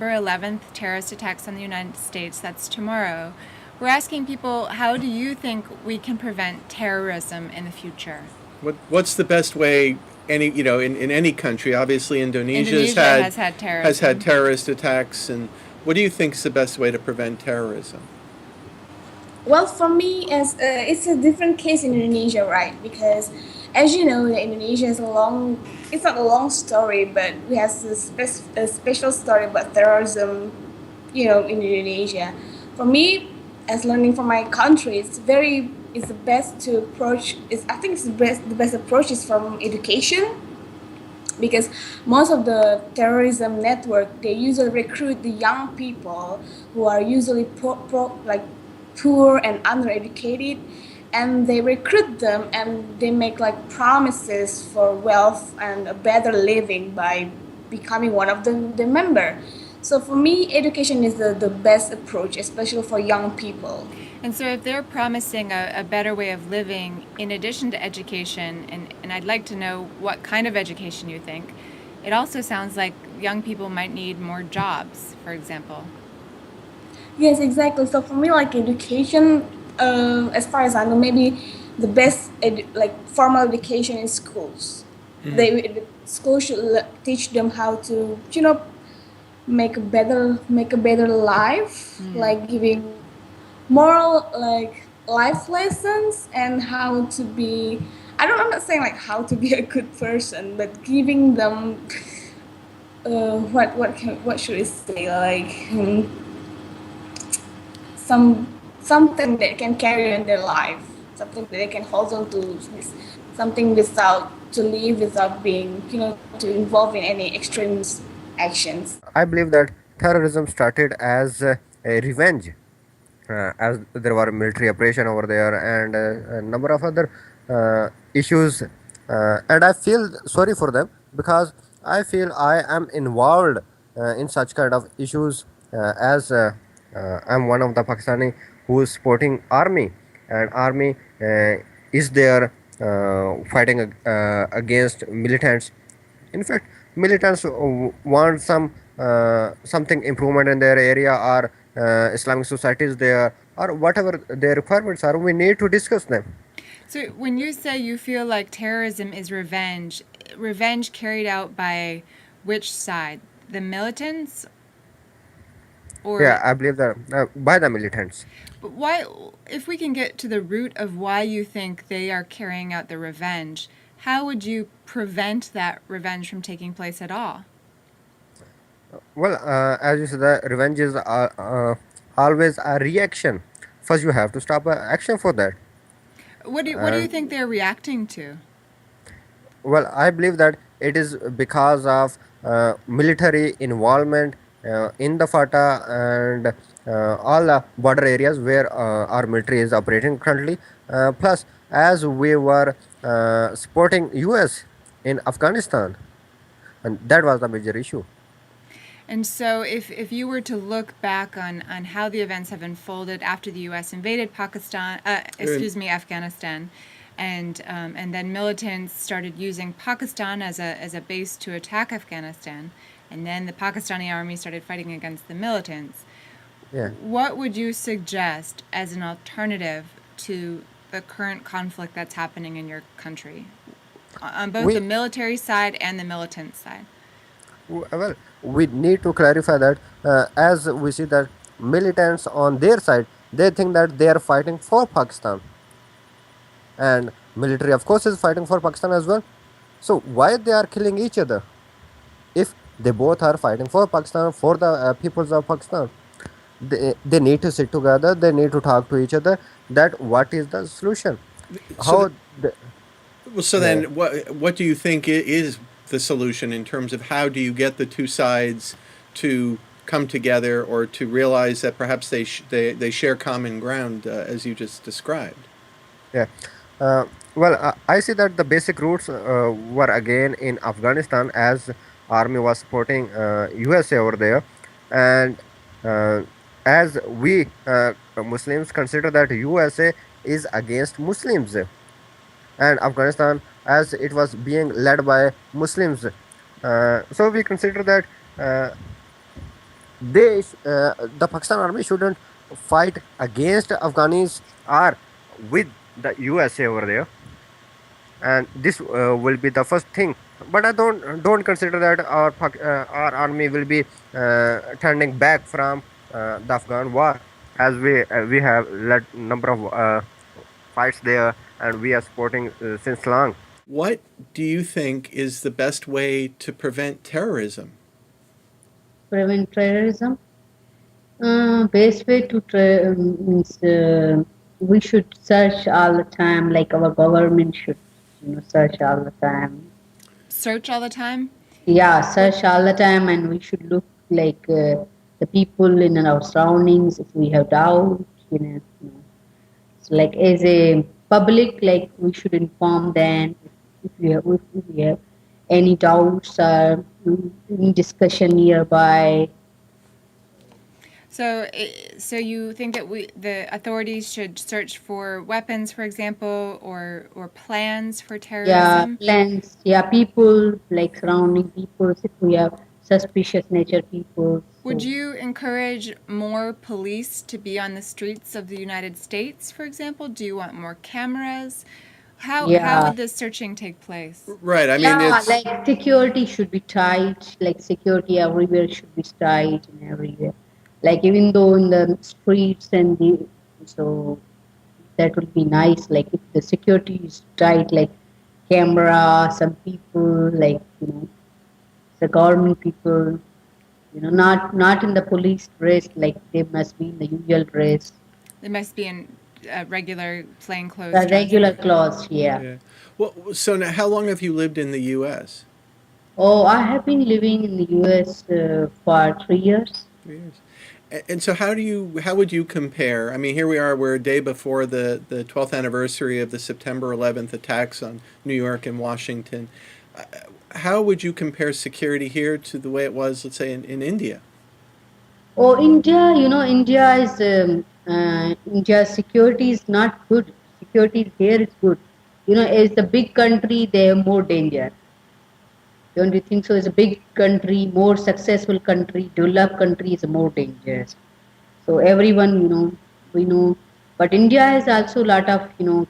November 11th terrorist attacks on the United States. That's tomorrow. We're asking people, how do you think we can prevent terrorism in the future? What's the best way? In any country, obviously Indonesia's Indonesia had has had has had terrorism. terrorist attacks, and what do you think is the best way to prevent terrorism? Well, for me, as it's a different case in Indonesia, right? Because, as you know, Indonesia is a long. It's not a long story, but we have a special story about terrorism. In Indonesia. For me, as learning from my country, it's the best to approach. I think it's the best approach is from education, because most of the terrorism network, they usually recruit the young people who are usually like poor and undereducated, and they recruit them and they make like promises for wealth and a better living by becoming one of the member. So for me, education is the best approach, especially for young people. And so, if they're promising a better way of living in addition to education, and I'd like to know what kind of education you think, it also sounds like young people might need more jobs, for example. Yes, exactly. So for me, like education, as far as I know, maybe the best like formal education in schools. The school should teach them how to, make a better life, like giving moral like life lessons and how to be. I'm not saying like how to be a good person, but giving them what should I say, like something that can carry in their life, something that they can hold on to, something without to live without being, to involve in any extreme actions. I believe that terrorism started as a revenge, as there were military operation over there and a number of other issues, and I feel sorry for them because I feel I am involved in such kind of issues, as I'm one of the Pakistani who is supporting army, and army is there fighting against militants. In fact, militants want something improvement in their area, or Islamic societies there, or whatever their requirements are. We need to discuss them. So, when you say you feel like terrorism is revenge carried out by which side? The militants? Or Yeah, I believe that by the militants. but why, if we can get to the root of why you think they are carrying out the revenge, how would you prevent that revenge from taking place at all? Well, as you said, the revenge is always a reaction. First, you have to stop action for that. What do you think they're reacting to? Well, I believe that it is because of military involvement in the FATA and all the border areas where our military is operating currently. Plus, as we were supporting US in Afghanistan, and that was the major issue. And so, if you were to look back on how the events have unfolded after the U.S. invaded Afghanistan, and then militants started using Pakistan as a base to attack Afghanistan, and then the Pakistani army started fighting against the militants, Yeah. what would you suggest as an alternative to the current conflict that's happening in your country, on both the We military side and the militant side? well, we need to clarify that, as we see that militants on their side, they think that they are fighting for Pakistan, and military of course is fighting for Pakistan as well. So why they are killing each other if they both are fighting for Pakistan, for the peoples of Pakistan? They need to sit together, they need to talk to each other, that what is the solution, So, how the, well, so yeah. then, what do you think is the solution in terms of how do you get the two sides to come together, or to realize that perhaps they share common ground, as you just described? Yeah. Uh, well, I see that the basic roots were again in Afghanistan, as army was supporting USA over there, and uh, as we Muslims consider that USA is against Muslims, and Afghanistan as it was being led by Muslims. So we consider that uh, the Pakistan army shouldn't fight against Afghanis or with the USA over there, and this will be the first thing. But I don't consider that our army will be turning back from the Afghan war, as we have led number of fights there, and we are supporting since long. What do you think is the best way to prevent terrorism? Prevent terrorism. Best way to means we should search all the time. Like our government should, search all the time. Search all the time? Yeah, search all the time, and we should look like the people in our surroundings. If we have doubt, it's like as a public, like we should inform them if we have any doubts or any discussion nearby. So you think that the authorities should search for weapons, for example, or plans for Yeah, terrorism? plants. Yeah, people like surrounding people. If we have suspicious nature people, Would so you encourage more police to be on the streets of the United States, for example? Do you want more cameras? How yeah, would this searching take place? Right. I mean, yeah. it's Like security should be tight. Like security everywhere should be tight and everywhere. Like even though in the streets and the so that would be nice. Like if the security is tight, like camera, some people like the government people. Not in the police dress, like they must be in the usual dress, They must be in regular plainclothes the dress. regular clothes. Yeah. yeah. Well, so now, how long have you lived in the U.S.? Oh, I have been living in the U.S. For 3 years. 3 years. And so, how would you compare? I mean, here we are. We're a day before the 12th anniversary of the September 11th attacks on New York and Washington. Uh, How would you compare security here to the way it was, let's say, in India? Oh, India, India's security is not good. Security here is good. As the big country, they have more danger. Don't you think so? As a big country, more successful country, developed country is more dangerous. So everyone, we know. But India has also a lot of,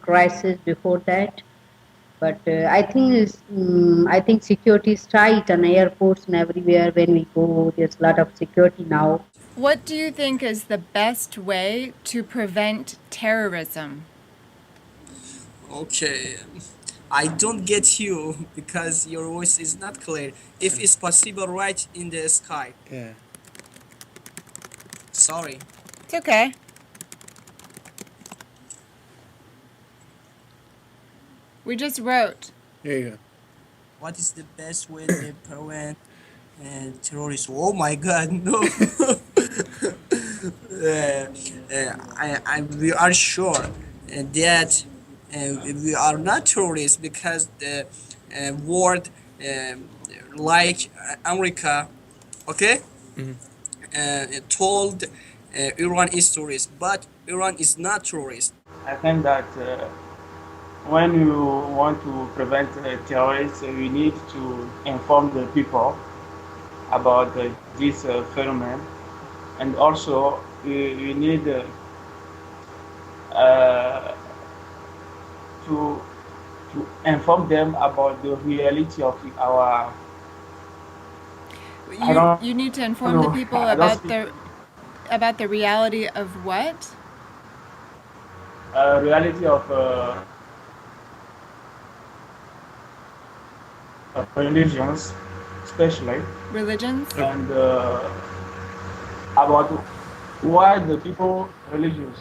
crisis before that. But I think security is tight on airports and everywhere when we go. There's a lot of security now. What do you think is the best way to prevent terrorism? Okay, I don't get you because your voice is not clear. If it's possible, right in the sky. Yeah. Sorry. It's okay. We just wrote. There you go. What is the best way to prevent terrorism? Oh my God, no. We are sure that we are not terrorists because the world like America, okay, told Iran is terrorist, but Iran is not terrorist. I think that when you want to prevent terrorists, you need to inform the people about this phenomenon, and also you need uh, to inform them about the reality of our. I don't You need to inform the know. people I don't about speak the reality of what? reality of religions, especially, Religions? and about why the people religious